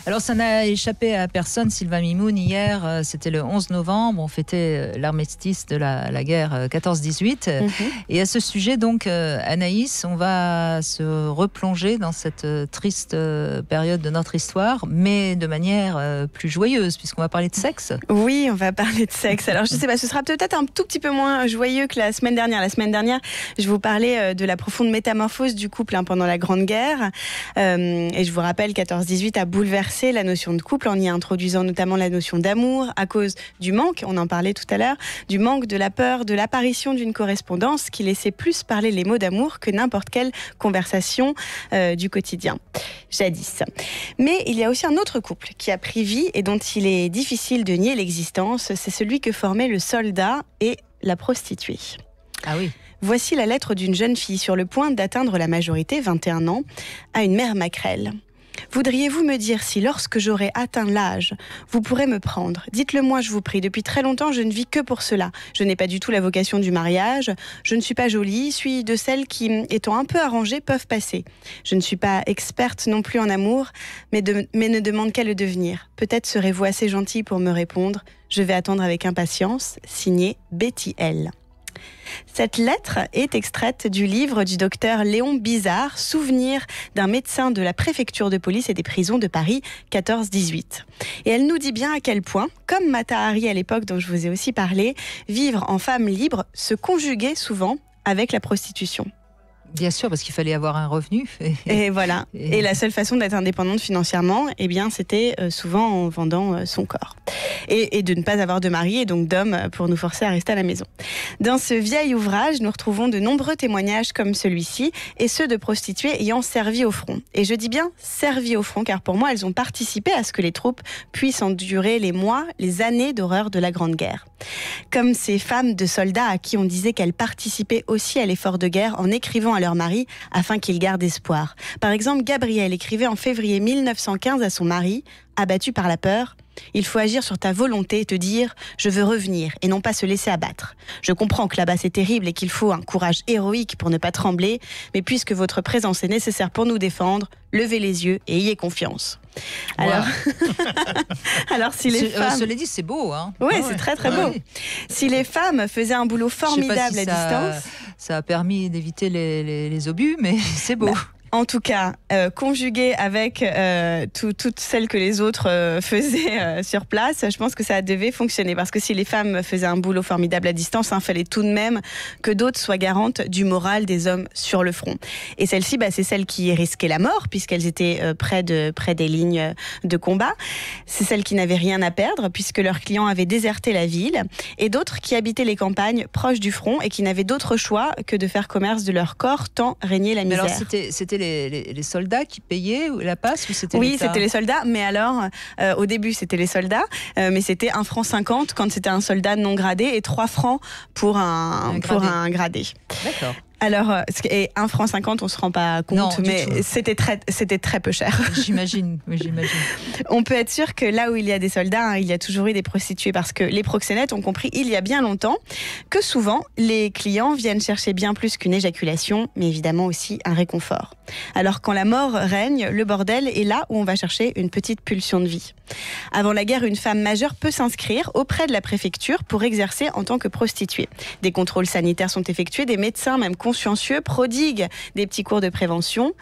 Alors ça n'a échappé à personne, Sylvain Mimoun, hier, c'était le 11 novembre, on fêtait l'armistice de la guerre 14-18. Et à ce sujet, donc, Anaïs, on va se replonger dans cette triste période de notre histoire, mais de manière plus joyeuse, puisqu'on va parler de sexe. Oui, on va parler de sexe. Alors je sais pas, ce sera peut-être un tout petit peu moins joyeux que la semaine dernière. La semaine dernière, je vous parlais de la profonde métamorphose du couple pendant la Grande Guerre. Et je vous rappelle, 14-18 a bouleversé la notion de couple en y introduisant notamment la notion d'amour à cause du manque, on en parlait tout à l'heure, du manque, de la peur, de l'apparition d'une correspondance qui laissait plus parler les mots d'amour que n'importe quelle conversation du quotidien, jadis. Mais il y a aussi un autre couple qui a pris vie et dont il est difficile de nier l'existence, c'est celui que formaient le soldat et la prostituée. Ah oui. Voici la lettre d'une jeune fille sur le point d'atteindre la majorité, 21 ans, à une mère maquerelle. Voudriez-vous me dire si lorsque j'aurai atteint l'âge, vous pourrez me prendre? Dites-le-moi, je vous prie. Depuis très longtemps, je ne vis que pour cela. Je n'ai pas du tout la vocation du mariage. Je ne suis pas jolie, suis de celles qui, étant un peu arrangées, peuvent passer. Je ne suis pas experte non plus en amour, mais ne demande qu'à le devenir. Peut-être serez-vous assez gentille pour me répondre. Je vais attendre avec impatience. Signé Betty L. Cette lettre est extraite du livre du docteur Léon Bizard, Souvenir d'un médecin de la préfecture de police et des prisons de Paris, 14-18. Et elle nous dit bien à quel point, comme Mata Hari à l'époque dont je vous ai aussi parlé, vivre en femme libre se conjuguait souvent avec la prostitution. Bien sûr, parce qu'il fallait avoir un revenu. Et voilà. Et la seule façon d'être indépendante financièrement, eh bien, c'était souvent en vendant son corps. Et de ne pas avoir de mari et donc d'homme pour nous forcer à rester à la maison. Dans ce vieil ouvrage, nous retrouvons de nombreux témoignages comme celui-ci et ceux de prostituées ayant servi au front. Et je dis bien servi au front car pour moi, elles ont participé à ce que les troupes puissent endurer les mois, les années d'horreur de la Grande Guerre. Comme ces femmes de soldats à qui on disait qu'elles participaient aussi à l'effort de guerre en écrivant à leur mari afin qu'ils gardent espoir. Par exemple, Gabrielle écrivait en février 1915 à son mari, abattu par la peur: « Il faut agir sur ta volonté et te dire « je veux revenir » et non pas se laisser abattre. Je comprends que là-bas c'est terrible et qu'il faut un courage héroïque pour ne pas trembler, mais puisque votre présence est nécessaire pour nous défendre, levez les yeux et ayez confiance. » Alors, alors si les femmes... Cela dit, c'est beau, hein. Oui, c'est très très beau. Si les femmes faisaient un boulot formidable à distance... Ça a permis d'éviter les obus, mais c'est beau. En tout cas, conjugué avec toutes celles que les autres faisaient sur place, je pense que ça devait fonctionner. Parce que si les femmes faisaient un boulot formidable à distance, il fallait tout de même que d'autres soient garantes du moral des hommes sur le front. Et celles-ci, c'est celles qui risquaient la mort, puisqu'elles étaient près des lignes de combat. C'est celles qui n'avaient rien à perdre, puisque leurs clients avaient déserté la ville. Et d'autres qui habitaient les campagnes proches du front et qui n'avaient d'autre choix que de faire commerce de leur corps, tant régnait la misère. Mais alors, c'était les soldats qui payaient la passe ou c'était Oui, l'État? c'était les soldats, mais alors au début c'était les soldats, mais c'était 1,50 franc quand c'était un soldat non gradé et 3 francs pour un gradé. D'accord. Alors, et 1,50 franc, on ne se rend pas compte, non, mais c'était très peu cher. J'imagine, oui, j'imagine. On peut être sûr que là où il y a des soldats, il y a toujours eu des prostituées, parce que les proxénètes ont compris il y a bien longtemps que souvent, les clients viennent chercher bien plus qu'une éjaculation, mais évidemment aussi un réconfort. Alors quand la mort règne, le bordel est là où on va chercher une petite pulsion de vie. Avant la guerre, une femme majeure peut s'inscrire auprès de la préfecture pour exercer en tant que prostituée. Des contrôles sanitaires sont effectués, des médecins, même consciencieux, prodiguent des petits cours de prévention.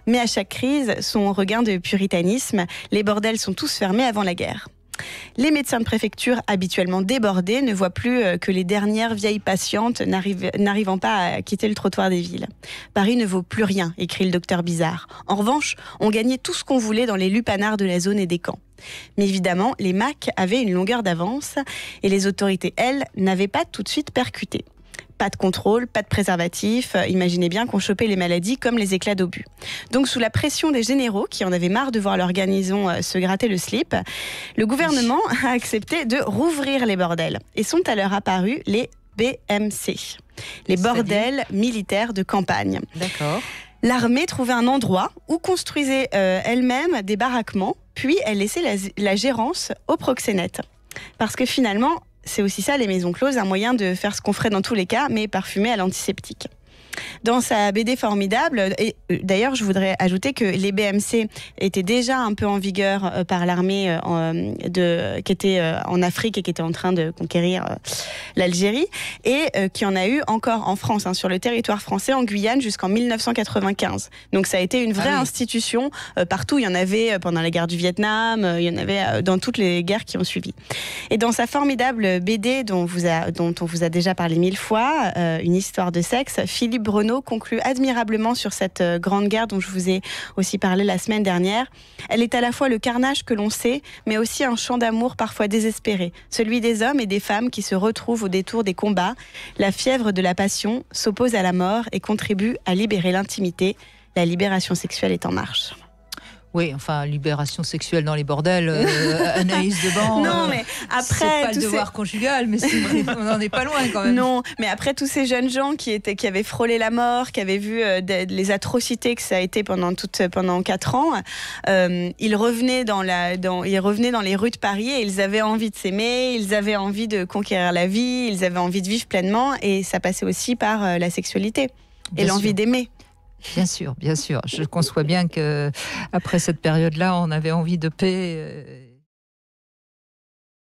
Mais à chaque crise, son regain de puritanisme, les bordels sont tous fermés avant la guerre. Les médecins de préfecture, habituellement débordés, ne voient plus que les dernières vieilles patientes n'arrivant pas à quitter le trottoir des villes. Paris ne vaut plus rien, écrit le docteur Bizard. En revanche, on gagnait tout ce qu'on voulait dans les lupanards de la zone et des camps. Mais évidemment, les MAC avaient une longueur d'avance et les autorités, elles, n'avaient pas tout de suite percuté. Pas de contrôle, pas de préservatif. Imaginez bien qu'on chopait les maladies comme les éclats d'obus. Donc, sous la pression des généraux, qui en avaient marre de voir leur garnison se gratter le slip, le gouvernement a accepté de rouvrir les bordels. Et sont alors apparus les BMC, les bordels militaires de campagne. D'accord. L'armée trouvait un endroit où construisait elle-même des baraquements, puis elle laissait la gérance aux proxénètes. Parce que finalement, c'est aussi ça, les maisons closes, un moyen de faire ce qu'on ferait dans tous les cas, mais parfumé à l'antiseptique. Dans sa BD Formidable, et d'ailleurs je voudrais ajouter que les BMC étaient déjà un peu en vigueur par l'armée qui était en Afrique et qui était en train de conquérir l'Algérie, et qui en a eu encore en France, sur le territoire français, en Guyane, jusqu'en 1995. Donc ça a été une vraie institution partout. Il y en avait pendant la guerre du Vietnam, il y en avait dans toutes les guerres qui ont suivi. Et dans sa formidable BD dont on vous a déjà parlé 1000 fois, Une histoire de sexe, Philippe Brenaud conclut admirablement sur cette grande guerre dont je vous ai aussi parlé la semaine dernière. Elle est à la fois le carnage que l'on sait, mais aussi un chant d'amour parfois désespéré, celui des hommes et des femmes qui se retrouvent au détour des combats. La fièvre de la passion s'oppose à la mort et contribue à libérer l'intimité. La libération sexuelle est en marche. Oui, enfin, libération sexuelle dans les bordels, Anaïs Deban. Non, mais après. C'est pas le devoir conjugal, mais on n'en est pas loin quand même. Non, mais après tous ces jeunes gens qui avaient frôlé la mort, qui avaient vu les atrocités que ça a été pendant 4 ans, ils revenaient dans les rues de Paris et ils avaient envie de s'aimer, ils avaient envie de conquérir la vie, ils avaient envie de vivre pleinement, et ça passait aussi par la sexualité et l'envie d'aimer. Bien sûr, bien sûr. Je conçois bien que après cette période-là, on avait envie de paix.